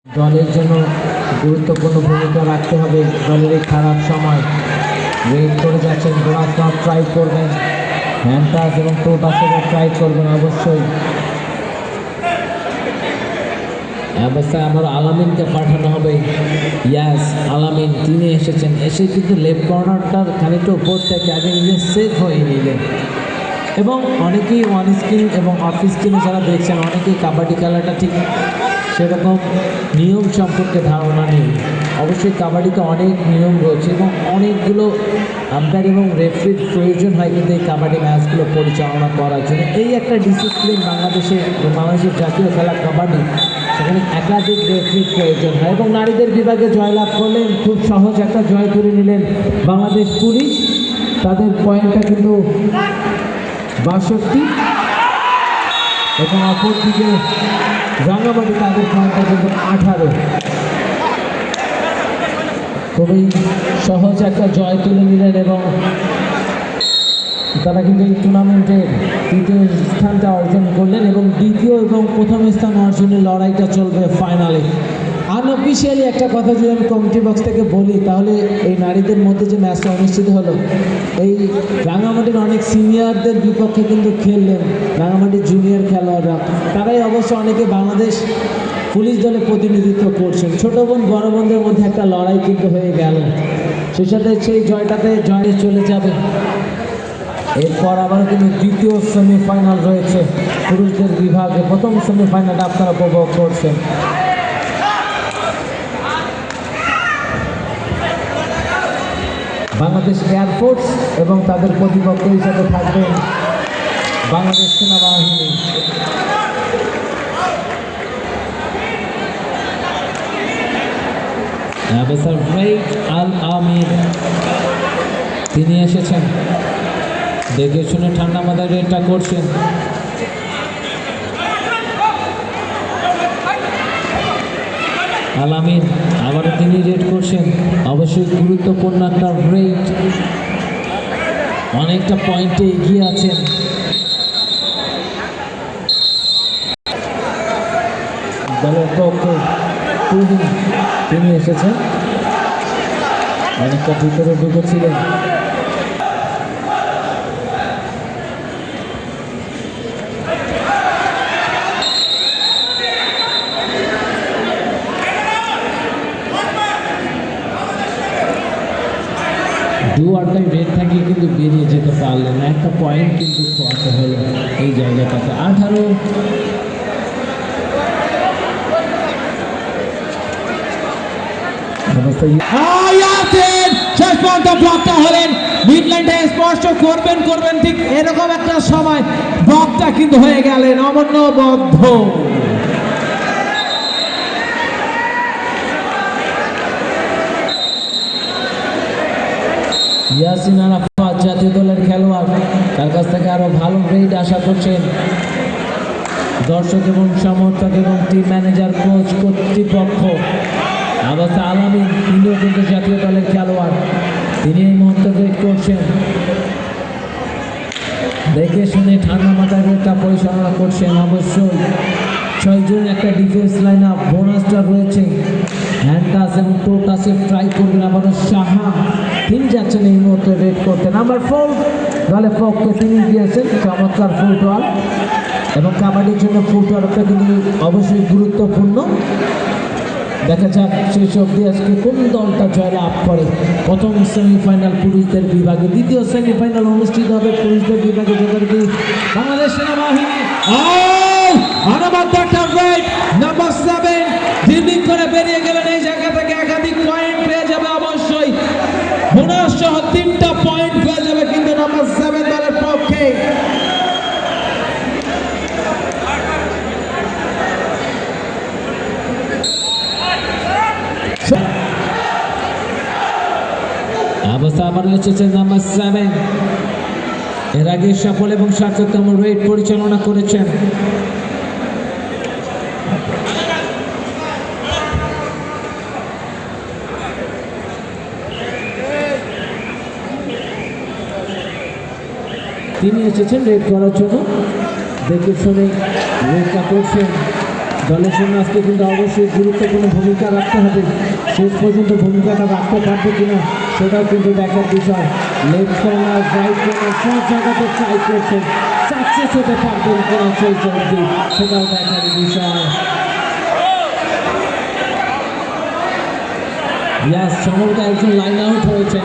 দলের জন্য গুরুত্বপূর্ণ ভূমিকা রাখতে হবে। দলের এই খারাপ সময় ওয়েট করে যাচ্ছেন, বোনাস নট ট্রাই করবেন, হ্যান্ড টাচ এবং টো টাচের ট্রাই করবেন অবশ্যই। অবস্থায় আমার আলামিনকে পাঠানো হবে। ইয়াস, আলামিন তিনি এসেছেন, এসে কিন্তু লেফট কর্নারটার খানিকটা উপর থেকে আগে নিজে সেফ হয়ে নিলেন। এবং অনেকেই অন স্ক্রিন এবং অফ স্ক্রিনে যারা দেখছেন, অনেকেই কাবাডি খেলাটা ঠিক সেরকম নিয়ম সম্পর্কে ধারণা নেই। অবশ্যই কাবাডিতে অনেক নিয়ম রয়েছে এবং অনেকগুলো আম্পায়ার এবং রেফারির প্রয়োজন হয় কিন্তু এই কাবাডি ম্যাচগুলো পরিচালনা করার জন্য। এই একটা ডিসিপ্লিন বাংলাদেশের জাতীয় খেলা কাবাডি, সেখানে একাধিক রেফারির প্রয়োজন হয়। এবং নারীদের বিভাগে জয়লাভ করলেন, খুব সহজ একটা জয় করে নিলেন বাংলাদেশ পুলিশ। তাদের পয়েন্টটা কিন্তু 62 এবং অপরদিকে রাঙামাটি তাদের পয়েন্টটা কিন্তু 18। খুবই সহজ একটা জয় তুলে নিলেন এবং তারা কিন্তু এই টুর্নামেন্টের তৃতীয় স্থানটা অর্জন করলেন এবং দ্বিতীয় এবং প্রথম স্থান অর্জনের লড়াইটা চলবে ফাইনালে। আনঅফিসিয়ালি একটা কথা যদি আমি কমিটি বক্স থেকে বলি, তাহলে এই নারীদের মধ্যে যে ম্যাচটা অনুষ্ঠিত হলো, এই রাঙামাটির অনেক সিনিয়রদের বিপক্ষে কিন্তু খেললেন রাঙামাটির জুনিয়র খেলোয়াড়রা। তারাই অবশ্য অনেকে বাংলাদেশ পুলিশ দলে প্রতিনিধিত্ব করছেন। ছোটো বোন বড় বোনদের মধ্যে একটা লড়াই কিন্তু হয়ে গেল, সেই সাথে সেই জয়টাতে জয়ে চলে যাবে। এরপর আবারও কিন্তু দ্বিতীয় সেমিফাইনাল রয়েছে পুরুষদের বিভাগে। প্রথম সেমিফাইনালটা আপনারা উপভোগ করছেন। বাংলাদেশ এয়ারফোর্স এবং তাদের প্রতিপক্ষ হিসাবে থাকবেন বাংলাদেশ সেনাবাহিনী। আল আমির তিনি এসেছেন, দেখে শুনে ঠান্ডা মাথায় রেডটা করছেন। আলামিন আবারও তিনি রেড করছেন। অবশ্যই গুরুত্বপূর্ণ একটা রেড, অনেকটা পয়েন্টে এগিয়ে আছেন। দলের পক্ষে তিনি এসেছেন, অনেকটা ভিতরে ঢুকেছিলেন। ডুয়ারটাই রেড থাকিয়ে কিন্তু বেরিয়ে যেতে পারলেন না, একটা পয়েন্ট কিন্তু খোয়াতে হলো এই জায়গাটাতে। 18 শেষ পর্যন্ত ব্লকটা হলেন, মিডল্যান্ডে স্পর্শ করবেন ঠিক এরকম একটা সময় ব্লকটা কিন্তু হয়ে গেলেন অমন্যবদ্ধ। ইয়াসিন আরাফাত জাতীয় দলের খেলোয়াড়, তার কাছ থেকে আরো ভালো রেড আশা করছেন দর্শক এবং সমর্থক এবং টিম ম্যানেজার, কোচ, কর্তৃপক্ষ। অবস্থা আলামিন তিনিও কিন্তু জাতীয় দলের খেলোয়াড়, তিনি এই মুহূর্তে রেড করছেন। দেখে শুনে ঠান্ডা মাথায় রেডটা পরিচালনা করছেন। অবশ্যই 6 জন একটা ডিফেন্স লাইন আপ, বোনাসটা রয়েছে। হ্যান্ড টাচ এবং টো টাচে ট্রাই করবেন আবারও সাহা, তিনি যাচ্ছেন এই মুহূর্তে রেড করতে। নাম্বার 4 দলের পক্ষে তিনি গিয়েছেন, চমৎকার ফুটওয়ার্ক এবং কাবাডির জন্য ফুটওয়ার্কটা কিন্তু অবশ্যই গুরুত্বপূর্ণ। দেখা যাক শেষ অবধি আজকে কোন দলটা জয়লাভ করে। প্রথম সেমিফাইনাল পুরুষদের বিভাগে, দ্বিতীয় সেমিফাইনাল অনুষ্ঠিত হবে পুরুষদের বিভাগে, যেখানে বাংলাদেশ সেনাবাহিনী নাম্বার 7 ড্রিবলিং করে বেরিয়ে গেলেন। এই জায়গা থেকে একাধিক পয়েন্ট পেয়ে যাবে, অবশ্যই বোনাস সহ 3টা পয়েন্ট পেয়ে যাবে কিন্তু নাম্বার 7 দলের পক্ষে। অবস্থা আবার এসেছে নাম্বার 7, এর আগে সফল এবং সার্থকতম রেড পরিচালনা করেছেন। তিনি এসেছেন রেড করার জন্য, দেখে শুনে রেডটা করছেন। দলের জন্য আজকে কিন্তু অবশ্যই গুরুত্বপূর্ণ ভূমিকা রাখতে হবে। শেষ পর্যন্ত ভূমিকাটা রাখতে পারবে কিনা সেটাও কিন্তু দেখার বিষয়। লেফট কর্নার, রাইট কর্নার সব জায়গাতে ট্রাই করছেন, সাকসেস হতে পারবেন কিনা সেই চলতি সেটাও দেখার বিষয়। ইয়াস সম্ভবত একজন লাইন আউট হয়েছে।